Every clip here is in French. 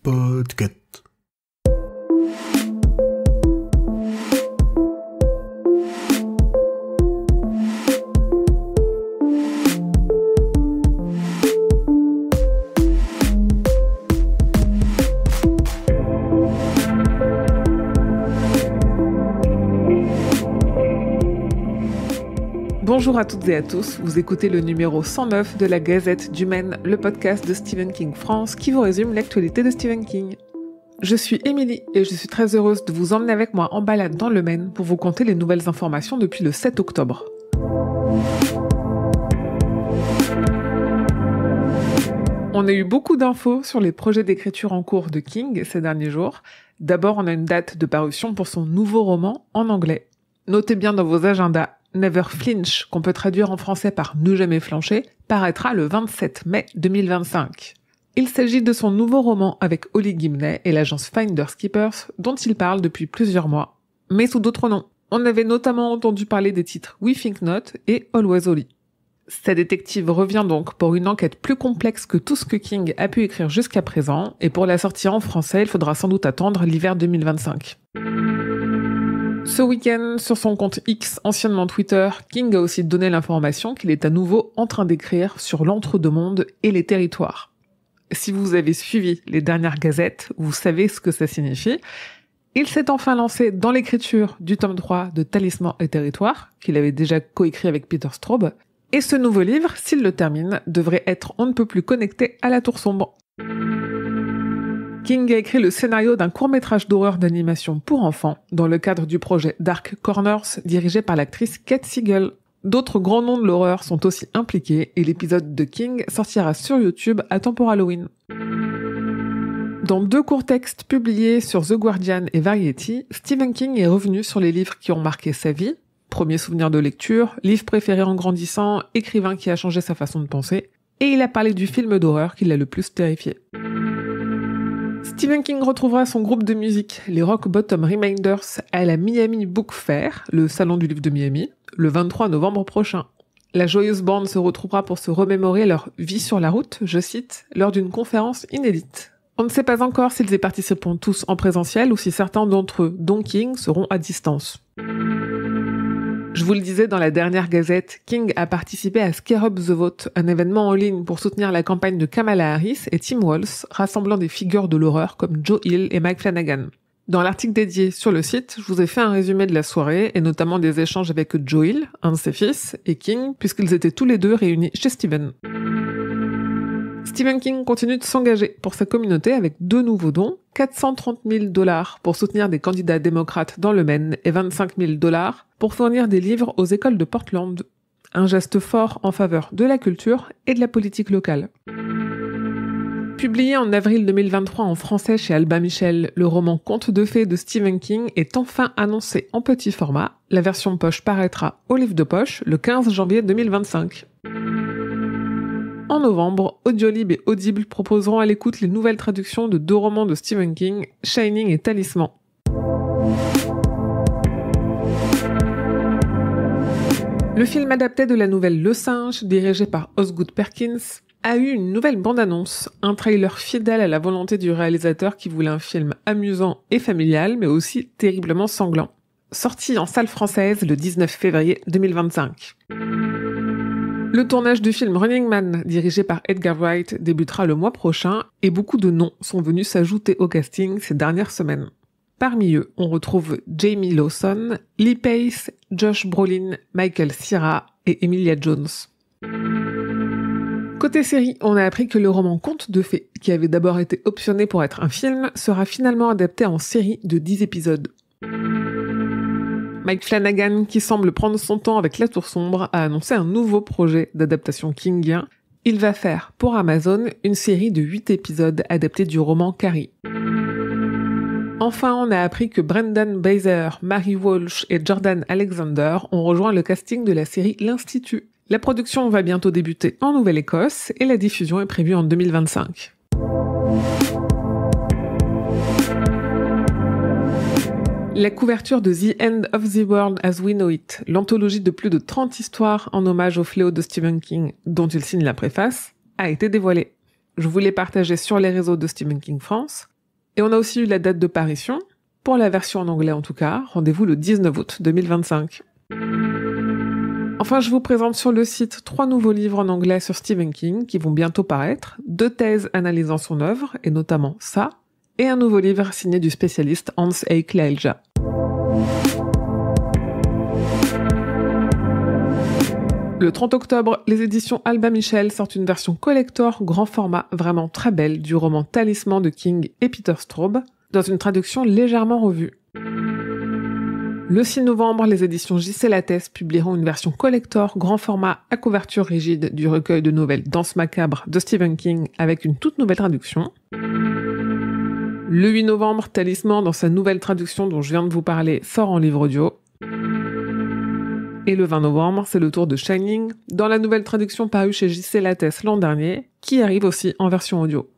Podcast. Bonjour à toutes et à tous, vous écoutez le numéro 109 de la Gazette du Maine, le podcast de Stephen King France qui vous résume l'actualité de Stephen King. Je suis Émilie et je suis très heureuse de vous emmener avec moi en balade dans le Maine pour vous conter les nouvelles informations depuis le 7 octobre. On a eu beaucoup d'infos sur les projets d'écriture en cours de King ces derniers jours. D'abord, on a une date de parution pour son nouveau roman en anglais. Notez bien dans vos agendas, Never Flinch, qu'on peut traduire en français par Ne jamais flancher, paraîtra le 27 mai 2025. Il s'agit de son nouveau roman avec Holly Gibney et l'agence Finders Keepers, dont il parle depuis plusieurs mois, mais sous d'autres noms. On avait notamment entendu parler des titres We Think Not et Always Holly. Sa détective revient donc pour une enquête plus complexe que tout ce que King a pu écrire jusqu'à présent, et pour la sortie en français, il faudra sans doute attendre l'hiver 2025. Ce week-end, sur son compte X, anciennement Twitter, King a aussi donné l'information qu'il est à nouveau en train d'écrire sur l'entre-deux-mondes et les territoires. Si vous avez suivi les dernières gazettes, vous savez ce que ça signifie. Il s'est enfin lancé dans l'écriture du tome 3 de Talisman et Territoire, qu'il avait déjà coécrit avec Peter Straub, et ce nouveau livre, s'il le termine, devrait être on ne peut plus connecté à la Tour Sombre. King a écrit le scénario d'un court-métrage d'horreur d'animation pour enfants dans le cadre du projet Dark Corners dirigé par l'actrice Kate Siegel. D'autres grands noms de l'horreur sont aussi impliqués et l'épisode de King sortira sur YouTube à temps pour Halloween. Dans 2 courts textes publiés sur The Guardian et Variety, Stephen King est revenu sur les livres qui ont marqué sa vie, premier souvenir de lecture, livre préféré en grandissant, écrivain qui a changé sa façon de penser, et il a parlé du film d'horreur qui l'a le plus terrifié. Stephen King retrouvera son groupe de musique, les Rock Bottom Reminders, à la Miami Book Fair, le salon du livre de Miami, le 23 novembre prochain. La joyeuse bande se retrouvera pour se remémorer leur vie sur la route, je cite, lors d'une conférence inédite. On ne sait pas encore s'ils y participeront tous en présentiel ou si certains d'entre eux, dont King, seront à distance. Je vous le disais dans la dernière gazette, King a participé à Scare Up the Vote, un événement en ligne pour soutenir la campagne de Kamala Harris et Tim Walz, rassemblant des figures de l'horreur comme Joe Hill et Mike Flanagan. Dans l'article dédié sur le site, je vous ai fait un résumé de la soirée et notamment des échanges avec Joe Hill, un de ses fils, et King, puisqu'ils étaient tous les deux réunis chez Stephen. Stephen King continue de s'engager pour sa communauté avec 2 nouveaux dons, $430,000 pour soutenir des candidats démocrates dans le Maine et $25,000 pour fournir des livres aux écoles de Portland. Un geste fort en faveur de la culture et de la politique locale. Publié en avril 2023 en français chez Albin Michel, le roman Contes de fées de Stephen King est enfin annoncé en petit format. La version poche paraîtra au livre de poche le 15 janvier 2025. En novembre, Audiolib et Audible proposeront à l'écoute les nouvelles traductions de 2 romans de Stephen King, Shining et Talisman. Le film adapté de la nouvelle Le Singe, dirigé par Osgood Perkins, a eu une nouvelle bande-annonce, un trailer fidèle à la volonté du réalisateur qui voulait un film amusant et familial, mais aussi terriblement sanglant. Sorti en salle française le 19 février 2025. Le tournage du film Running Man, dirigé par Edgar Wright, débutera le mois prochain et beaucoup de noms sont venus s'ajouter au casting ces dernières semaines. Parmi eux, on retrouve Jamie Lawson, Lee Pace, Josh Brolin, Michael Cera et Emilia Jones. Côté série, on a appris que le roman Contes de fées, qui avait d'abord été optionné pour être un film, sera finalement adapté en série de 10 épisodes. Mike Flanagan, qui semble prendre son temps avec La Tour Sombre, a annoncé un nouveau projet d'adaptation kingien. Il va faire, pour Amazon, une série de 8 épisodes adaptés du roman Carrie. Enfin, on a appris que Brendan Baser, Mary Walsh et Jordan Alexander ont rejoint le casting de la série L'Institut. La production va bientôt débuter en Nouvelle-Écosse et la diffusion est prévue en 2025. La couverture de The End of the World as We Know It, l'anthologie de plus de 30 histoires en hommage au fléau de Stephen King, dont il signe la préface, a été dévoilée. je vous l'ai partagé sur les réseaux de Stephen King France. Et on a aussi eu la date de parution, pour la version en anglais en tout cas, rendez-vous le 19 août 2025. Enfin, je vous présente sur le site 3 nouveaux livres en anglais sur Stephen King qui vont bientôt paraître, 2 thèses analysant son œuvre, et notamment ça, et un nouveau livre signé du spécialiste Hans Eik Leilja. Le 30 octobre, les éditions Albin Michel sortent une version collector grand format vraiment très belle du roman Talisman de King et Peter Straub, dans une traduction légèrement revue. Le 6 novembre, les éditions J.C. Lattès publieront une version collector grand format à couverture rigide du recueil de nouvelles Danse macabre de Stephen King avec une toute nouvelle traduction. Le 8 novembre, Talisman, dans sa nouvelle traduction dont je viens de vous parler, sort en livre audio. Et le 20 novembre, c'est le tour de Shining, dans la nouvelle traduction parue chez J.C. Lattès l'an dernier, qui arrive aussi en version audio.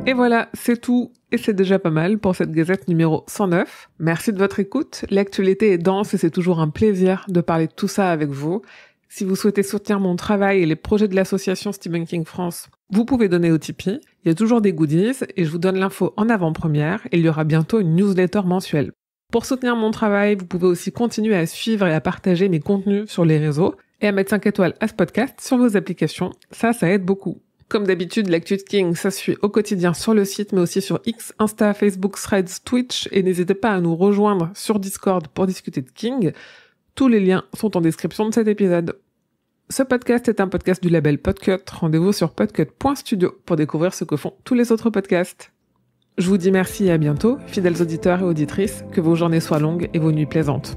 Et voilà, c'est tout, et c'est déjà pas mal pour cette gazette numéro 109. Merci de votre écoute, l'actualité est dense et c'est toujours un plaisir de parler de tout ça avec vous. Si vous souhaitez soutenir mon travail et les projets de l'association Stephen King France, vous pouvez donner au Tipeee. Il y a toujours des goodies et je vous donne l'info en avant-première et il y aura bientôt une newsletter mensuelle. Pour soutenir mon travail, vous pouvez aussi continuer à suivre et à partager mes contenus sur les réseaux et à mettre 5 étoiles à ce podcast sur vos applications. Ça aide beaucoup. Comme d'habitude, l'actu de King, ça se suit au quotidien sur le site, mais aussi sur X, Insta, Facebook, Threads, Twitch, et n'hésitez pas à nous rejoindre sur Discord pour discuter de King. Tous les liens sont en description de cet épisode. Ce podcast est un podcast du label Podcut. Rendez-vous sur podcut.studio pour découvrir ce que font tous les autres podcasts. Je vous dis merci et à bientôt, fidèles auditeurs et auditrices, que vos journées soient longues et vos nuits plaisantes.